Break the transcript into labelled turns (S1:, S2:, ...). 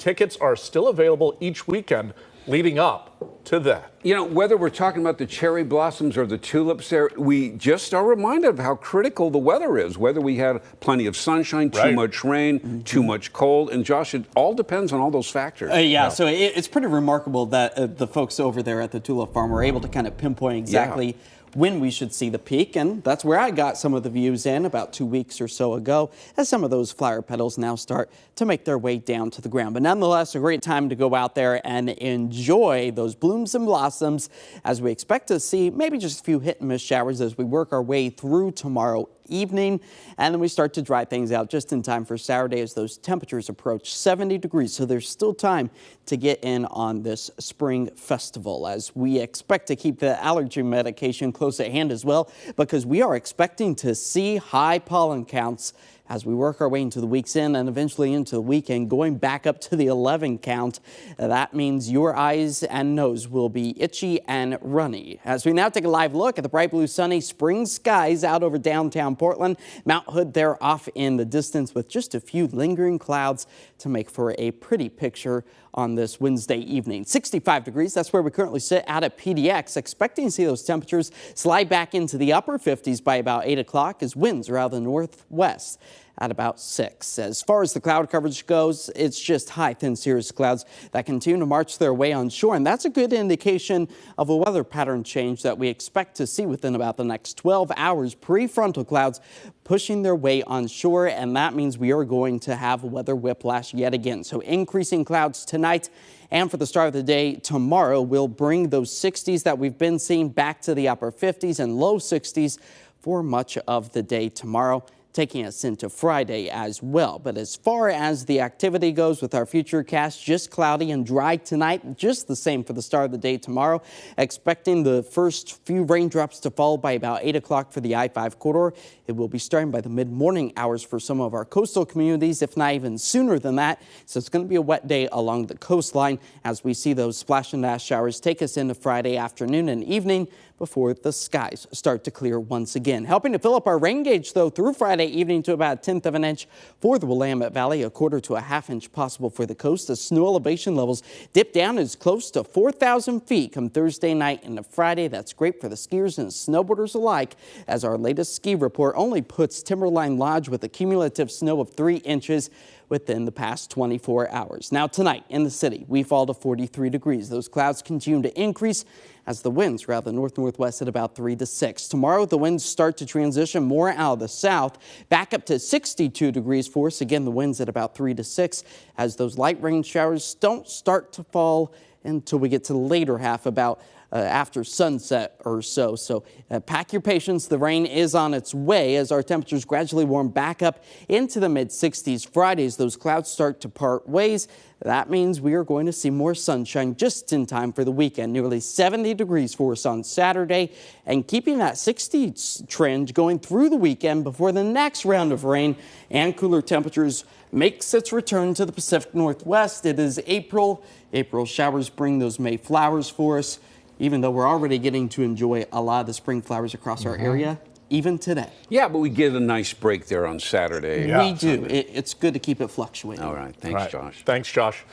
S1: Tickets are still available each weekend leading up to that.
S2: You know, whether we're talking about the cherry blossoms or the tulips there, we just are reminded of how critical the weather is, whether we had plenty of sunshine, too much rain, too much cold. And Josh, it all depends on all those factors.
S3: So it's pretty remarkable that the folks over there at the tulip farm were able to kind of pinpoint exactly when we should see the peak, and that's where I got some of the views in about 2 weeks or so ago, as some of those flower petals now start to make their way down to the ground. But nonetheless, a great time to go out there and enjoy those blooms and blossoms, as we expect to see maybe just a few hit and miss showers as we work our way through tomorrow evening, and then we start to dry things out just in time for Saturday as those temperatures approach 70 degrees. So there's still time to get in on this spring festival, as we expect to keep the allergy medication close at hand as well, because we are expecting to see high pollen counts as we work our way into the week's end and eventually into the weekend, going back up to the 11 count. That means your eyes and nose will be itchy and runny. As we now take a live look at the bright blue sunny spring skies out over downtown Portland. Mount Hood there off in the distance with just a few lingering clouds to make for a pretty picture on this Wednesday evening. 65 degrees, that's where we currently sit out at PDX, expecting to see those temperatures slide back into the upper 50s by about 8 o'clock as winds are out of the northwest at about 6. As far as the cloud coverage goes, it's just high, thin cirrus clouds that continue to march their way on shore, and that's a good indication of a weather pattern change that we expect to see within about the next 12 hours. Prefrontal clouds pushing their way on shore, and that means we are going to have weather whiplash yet again. So increasing clouds tonight, and for the start of the day tomorrow, we'll bring those 60s that we've been seeing back to the upper 50s and low 60s for much of the day tomorrow, taking us into Friday as well. But as far as the activity goes with our future cast, just cloudy and dry tonight, just the same for the start of the day tomorrow. Expecting the first few raindrops to fall by about 8 o'clock for the I-5 corridor. It will be starting by the mid-morning hours for some of our coastal communities, if not even sooner than that. So it's going to be a wet day along the coastline as we see those splash and dash showers take us into Friday afternoon and evening before the skies start to clear once again. Helping to fill up our rain gauge, though, through Friday evening to about 1/10 of an inch for the Willamette Valley, 1/4 to a 1/2 inch possible for the coast. The snow elevation levels dip down as close to 4,000 feet come Thursday night into Friday. That's great for the skiers and snowboarders alike, as our latest ski report only puts Timberline Lodge with a cumulative snow of 3 inches within the past 24 hours. Now tonight in the city, we fall to 43 degrees. Those clouds continue to increase as the winds are out of the north-northwest at about 3 to 6. Tomorrow, the winds start to transition more out of the south, back up to 62 degrees for us. Again, the winds at about 3 to 6 as those light rain showers don't start to fall until we get to the later half, about after sunset or so. So pack your patience. The rain is on its way as our temperatures gradually warm back up into the mid-60s. Fridays, those clouds start to part ways. That means we are going to see more sunshine just in time for the weekend. Nearly 70 degrees for us on Saturday, and keeping that 60s trend going through the weekend before the next round of rain and cooler temperatures makes its return to the Pacific Northwest. It is April. April showers bring those May flowers for us, even though we're already getting to enjoy a lot of the spring flowers across our area, even today.
S2: Yeah, but we get a nice break there on Saturday.
S3: We do. It's good to keep it fluctuating.
S2: All right. Thanks, Josh.
S1: Thanks, Josh.